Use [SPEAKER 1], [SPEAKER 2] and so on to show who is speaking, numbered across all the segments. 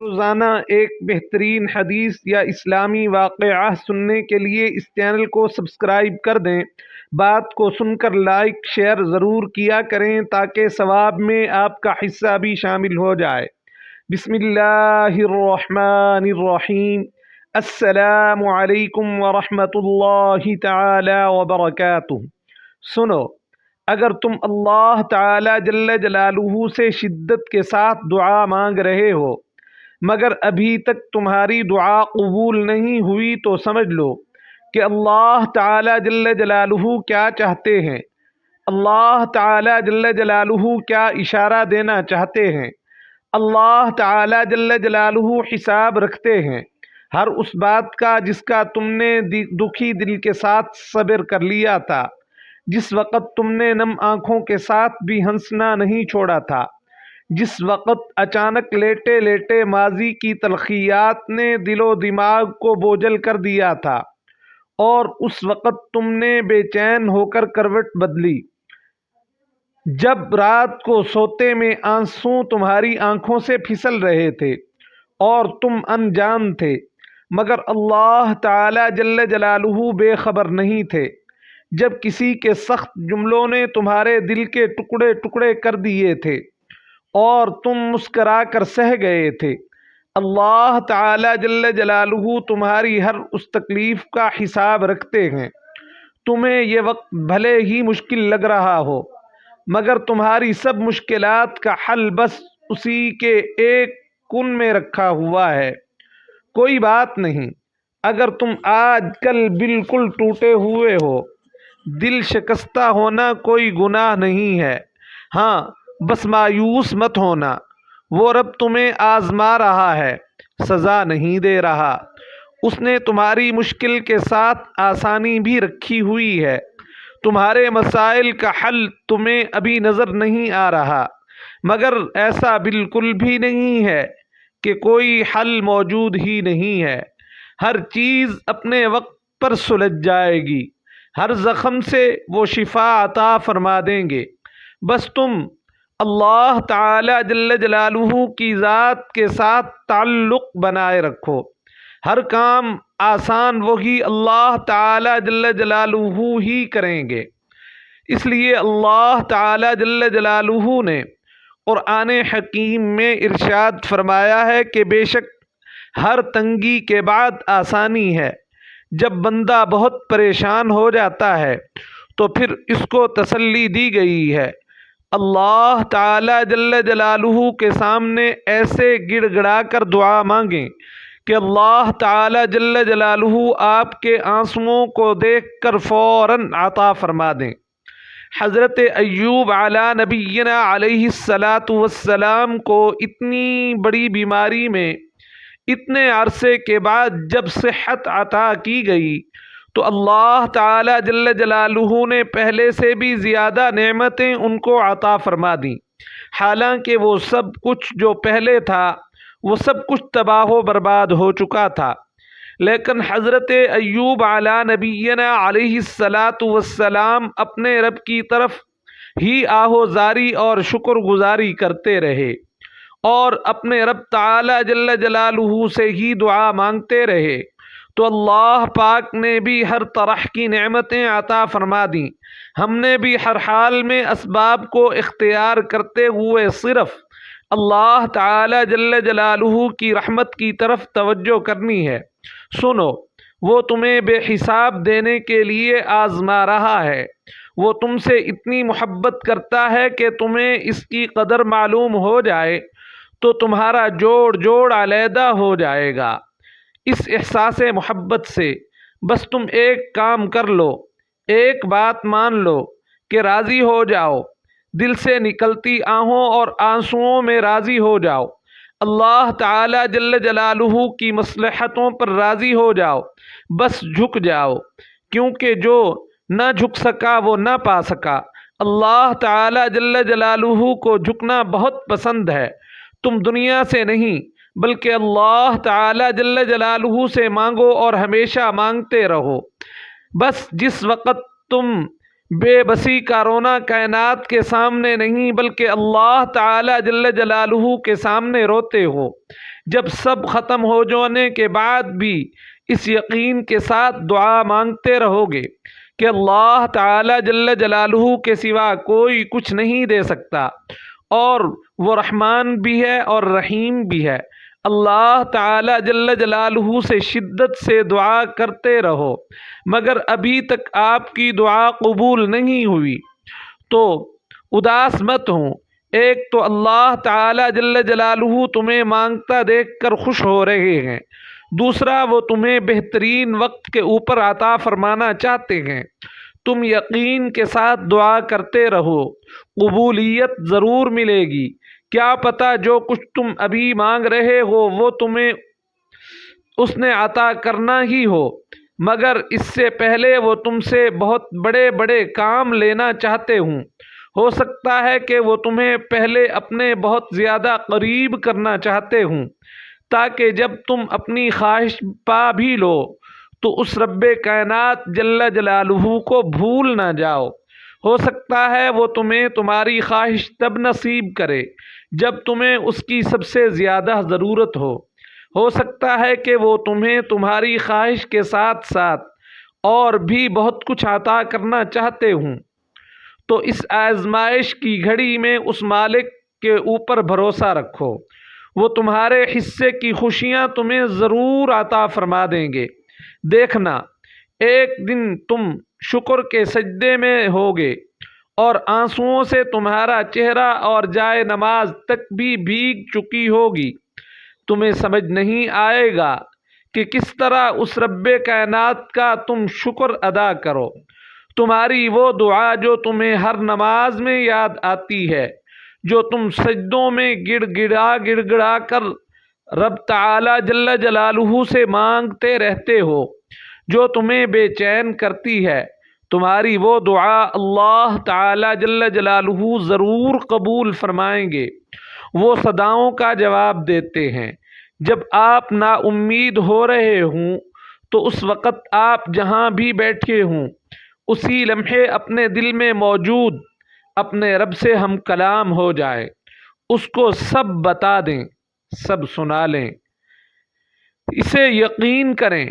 [SPEAKER 1] روزانہ ایک بہترین حدیث یا اسلامی واقعہ سننے کے لیے اس چینل کو سبسکرائب کر دیں۔ بات کو سن کر لائک شیئر ضرور کیا کریں تاکہ ثواب میں آپ کا حصہ بھی شامل ہو جائے۔ بسم اللہ الرحمن الرحیم۔ السلام علیکم ورحمۃ اللہ تعالی وبرکاتہ۔ سنو، اگر تم اللہ تعالی جل جلالہ سے شدت کے ساتھ دعا مانگ رہے ہو مگر ابھی تک تمہاری دعا قبول نہیں ہوئی تو سمجھ لو کہ اللہ تعالی جل جلالہ کیا چاہتے ہیں۔ اللہ تعالی جل جلالہ کیا اشارہ دینا چاہتے ہیں۔ اللہ تعالی جل جلالہ حساب رکھتے ہیں ہر اس بات کا جس کا تم نے دکھی دل کے ساتھ صبر کر لیا تھا، جس وقت تم نے نم آنکھوں کے ساتھ بھی ہنسنا نہیں چھوڑا تھا، جس وقت اچانک لیٹے لیٹے ماضی کی تلخیات نے دل و دماغ کو بوجھل کر دیا تھا، اور اس وقت تم نے بے چین ہو کر کروٹ بدلی، جب رات کو سوتے میں آنسو تمہاری آنکھوں سے پھسل رہے تھے اور تم انجان تھے، مگر اللہ تعالی جل جلالہ بے خبر نہیں تھے، جب کسی کے سخت جملوں نے تمہارے دل کے ٹکڑے ٹکڑے کر دیے تھے اور تم مسکرا کر سہ گئے تھے۔ اللہ تعالی جل جلالہ تمہاری ہر اس تکلیف کا حساب رکھتے ہیں۔ تمہیں یہ وقت بھلے ہی مشکل لگ رہا ہو مگر تمہاری سب مشکلات کا حل بس اسی کے ایک کن میں رکھا ہوا ہے۔ کوئی بات نہیں، اگر تم آج کل بالکل ٹوٹے ہوئے ہو، دل شکستہ ہونا کوئی گناہ نہیں ہے۔ ہاں، بس مایوس مت ہونا، وہ رب تمہیں آزما رہا ہے، سزا نہیں دے رہا۔ اس نے تمہاری مشکل کے ساتھ آسانی بھی رکھی ہوئی ہے۔ تمہارے مسائل کا حل تمہیں ابھی نظر نہیں آ رہا، مگر ایسا بالکل بھی نہیں ہے کہ کوئی حل موجود ہی نہیں ہے۔ ہر چیز اپنے وقت پر سلجھ جائے گی، ہر زخم سے وہ شفا عطا فرما دیں گے۔ بس تم اللہ تعالی جل جلالہ کی ذات کے ساتھ تعلق بنائے رکھو۔ ہر کام آسان وہی اللہ تعالی جل جلالہ ہی کریں گے۔ اس لیے اللہ تعالی جل جلالہ نے قرآن حکیم میں ارشاد فرمایا ہے کہ بے شک ہر تنگی کے بعد آسانی ہے۔ جب بندہ بہت پریشان ہو جاتا ہے تو پھر اس کو تسلی دی گئی ہے۔ اللہ تعالی جل جلالہ کے سامنے ایسے گڑ گڑا کر دعا مانگیں کہ اللہ تعالی جل جلالہ آپ کے آنسوؤں کو دیکھ کر فوراً عطا فرما دیں۔ حضرت ایوب علی نبینا علیہ الصلاۃ والسلام کو اتنی بڑی بیماری میں اتنے عرصے کے بعد جب صحت عطا کی گئی تو اللہ تعالی جل جلالہ نے پہلے سے بھی زیادہ نعمتیں ان کو عطا فرما دیں، حالانکہ وہ سب کچھ جو پہلے تھا وہ سب کچھ تباہ و برباد ہو چکا تھا، لیکن حضرت ایوب علی نبینا علیہ الصلاۃ والسلام اپنے رب کی طرف ہی آہوزاری اور شکر گزاری کرتے رہے اور اپنے رب تعالی جل جلالہ سے ہی دعا مانگتے رہے، تو اللہ پاک نے بھی ہر طرح کی نعمتیں عطا فرما دیں۔ ہم نے بھی ہر حال میں اسباب کو اختیار کرتے ہوئے صرف اللہ تعالی جل جلالہ کی رحمت کی طرف توجہ کرنی ہے۔ سنو، وہ تمہیں بے حساب دینے کے لیے آزما رہا ہے۔ وہ تم سے اتنی محبت کرتا ہے کہ تمہیں اس کی قدر معلوم ہو جائے تو تمہارا جوڑ جوڑ علیحدہ ہو جائے گا۔ اس احساس محبت سے بس تم ایک کام کر لو، ایک بات مان لو کہ راضی ہو جاؤ، دل سے نکلتی آہوں اور آنسوؤں میں راضی ہو جاؤ، اللہ تعالی جل جلالہ کی مصلحتوں پر راضی ہو جاؤ، بس جھک جاؤ، کیونکہ جو نہ جھک سکا وہ نہ پا سکا۔ اللہ تعالی جل جلالہ کو جھکنا بہت پسند ہے۔ تم دنیا سے نہیں بلکہ اللہ تعالی جل جلالہ سے مانگو اور ہمیشہ مانگتے رہو۔ بس جس وقت تم بے بسی کا رونا کائنات کے سامنے نہیں بلکہ اللہ تعالی جل جلالہ کے سامنے روتے ہو۔ جب سب ختم ہو جانے کے بعد بھی اس یقین کے ساتھ دعا مانگتے رہو گے کہ اللہ تعالی جل جلالہ کے سوا کوئی کچھ نہیں دے سکتا، اور وہ رحمان بھی ہے اور رحیم بھی ہے۔ اللہ تعالی جل جلالہ سے شدت سے دعا کرتے رہو، مگر ابھی تک آپ کی دعا قبول نہیں ہوئی تو اداس مت ہوں۔ ایک تو اللہ تعالی جل جلالہ تمہیں مانگتا دیکھ کر خوش ہو رہے ہیں، دوسرا وہ تمہیں بہترین وقت کے اوپر عطا فرمانا چاہتے ہیں۔ تم یقین کے ساتھ دعا کرتے رہو، قبولیت ضرور ملے گی۔ کیا پتہ جو کچھ تم ابھی مانگ رہے ہو وہ تمہیں اس نے عطا کرنا ہی ہو، مگر اس سے پہلے وہ تم سے بہت بڑے بڑے کام لینا چاہتے ہوں۔ ہو سکتا ہے کہ وہ تمہیں پہلے اپنے بہت زیادہ قریب کرنا چاہتے ہوں، تاکہ جب تم اپنی خواہش پا بھی لو تو اس رب کائنات جل جلالہ کو بھول نہ جاؤ۔ ہو سکتا ہے وہ تمہیں تمہاری خواہش تب نصیب کرے جب تمہیں اس کی سب سے زیادہ ضرورت ہو۔ ہو سکتا ہے کہ وہ تمہیں تمہاری خواہش کے ساتھ ساتھ اور بھی بہت کچھ عطا کرنا چاہتے ہوں۔ تو اس آزمائش کی گھڑی میں اس مالک کے اوپر بھروسہ رکھو، وہ تمہارے حصے کی خوشیاں تمہیں ضرور عطا فرما دیں گے۔ دیکھنا، ایک دن تم شکر کے سجدے میں ہوگے اور آنسوؤں سے تمہارا چہرہ اور جائے نماز تک بھی بھیگ چکی ہوگی۔ تمہیں سمجھ نہیں آئے گا کہ کس طرح اس رب کائنات کا تم شکر ادا کرو۔ تمہاری وہ دعا جو تمہیں ہر نماز میں یاد آتی ہے، جو تم سجدوں میں گڑ گڑا کر رب تعالی جل جلالہ سے مانگتے رہتے ہو، جو تمہیں بے چین کرتی ہے، تمہاری وہ دعا اللہ تعالی جل جلالہ ضرور قبول فرمائیں گے۔ وہ صداؤں کا جواب دیتے ہیں۔ جب آپ نا امید ہو رہے ہوں تو اس وقت آپ جہاں بھی بیٹھے ہوں اسی لمحے اپنے دل میں موجود اپنے رب سے ہم کلام ہو جائے، اس کو سب بتا دیں، سب سنا لیں، اسے یقین کریں،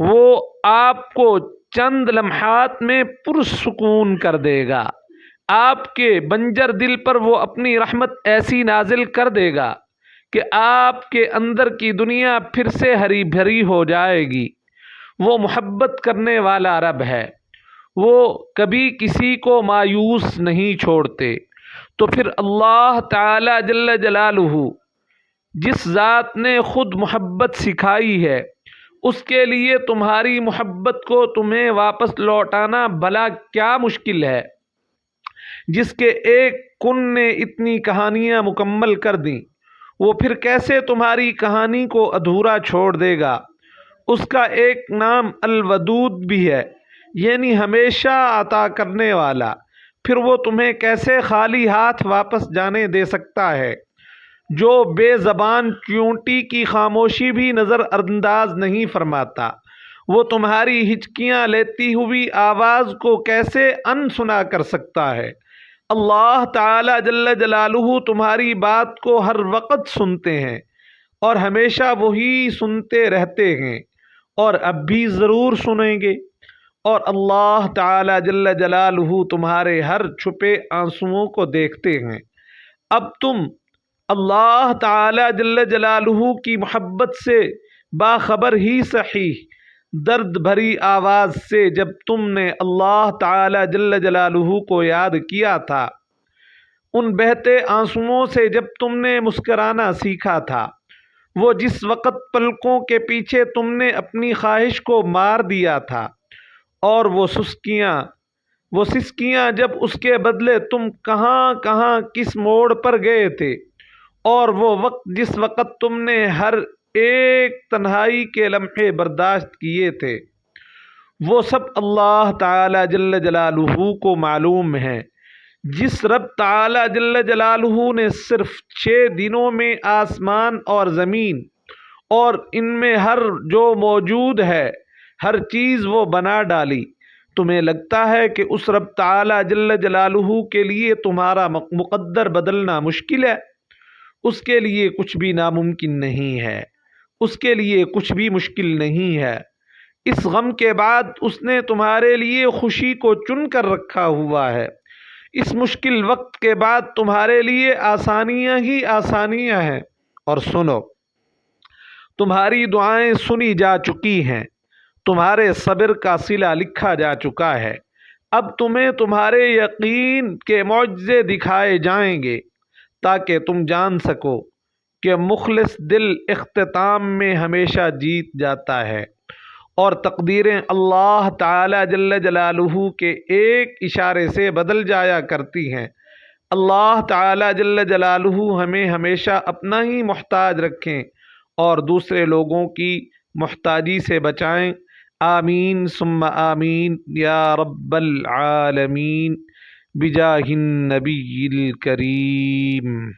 [SPEAKER 1] وہ آپ کو چند لمحات میں پرسکون کر دے گا۔ آپ کے بنجر دل پر وہ اپنی رحمت ایسی نازل کر دے گا کہ آپ کے اندر کی دنیا پھر سے ہری بھری ہو جائے گی۔ وہ محبت کرنے والا رب ہے، وہ کبھی کسی کو مایوس نہیں چھوڑتے۔ تو پھر اللہ تعالی جل جلالہ جس ذات نے خود محبت سکھائی ہے، اس کے لیے تمہاری محبت کو تمہیں واپس لوٹانا بھلا کیا مشکل ہے؟ جس کے ایک کن نے اتنی کہانیاں مکمل کر دیں، وہ پھر کیسے تمہاری کہانی کو ادھورا چھوڑ دے گا؟ اس کا ایک نام الودود بھی ہے، یعنی ہمیشہ عطا کرنے والا۔ پھر وہ تمہیں کیسے خالی ہاتھ واپس جانے دے سکتا ہے؟ جو بے زبان چیونٹی کی خاموشی بھی نظر انداز نہیں فرماتا، وہ تمہاری ہچکیاں لیتی ہوئی آواز کو کیسے ان سنا کر سکتا ہے؟ اللہ تعالی جل جلالہ تمہاری بات کو ہر وقت سنتے ہیں اور ہمیشہ وہی سنتے رہتے ہیں، اور اب بھی ضرور سنیں گے۔ اور اللہ تعالی جل جلالہ تمہارے ہر چھپے آنسوؤں کو دیکھتے ہیں۔ اب تم اللہ تعالی جل جلالہ کی محبت سے باخبر ہی صحیح، درد بھری آواز سے جب تم نے اللہ تعالی جل جلالہ کو یاد کیا تھا، ان بہتے آنسوؤں سے جب تم نے مسکرانا سیکھا تھا، وہ جس وقت پلکوں کے پیچھے تم نے اپنی خواہش کو مار دیا تھا، اور وہ سسکیاں جب اس کے بدلے تم کہاں کہاں کس موڑ پر گئے تھے، اور وہ وقت جس وقت تم نے ہر ایک تنہائی کے لمحے برداشت کیے تھے، وہ سب اللہ تعالی جل جلالہ کو معلوم ہے۔ جس رب تعالی جل جلالہ نے صرف 6 دنوں میں آسمان اور زمین اور ان میں ہر جو موجود ہے ہر چیز وہ بنا ڈالی، تمہیں لگتا ہے کہ اس رب تعالی جل جلالہ کے لیے تمہارا مقدر بدلنا مشکل ہے؟ اس کے لیے کچھ بھی ناممکن نہیں ہے، اس کے لیے کچھ بھی مشکل نہیں ہے۔ اس غم کے بعد اس نے تمہارے لیے خوشی کو چن کر رکھا ہوا ہے۔ اس مشکل وقت کے بعد تمہارے لیے آسانیاں ہی آسانیاں ہیں۔ اور سنو، تمہاری دعائیں سنی جا چکی ہیں، تمہارے صبر کا صلہ لکھا جا چکا ہے۔ اب تمہیں تمہارے یقین کے معجزے دکھائے جائیں گے تاکہ تم جان سکو کہ مخلص دل اختتام میں ہمیشہ جیت جاتا ہے، اور تقدیریں اللہ تعالی جل جلالہ کے ایک اشارے سے بدل جایا کرتی ہیں۔ اللہ تعالی جل جلالہ ہمیں ہمیشہ اپنا ہی محتاج رکھیں اور دوسرے لوگوں کی محتاجی سے بچائیں۔ آمین ثم آمین یا رب العالمین بجاہ النبی الکریم۔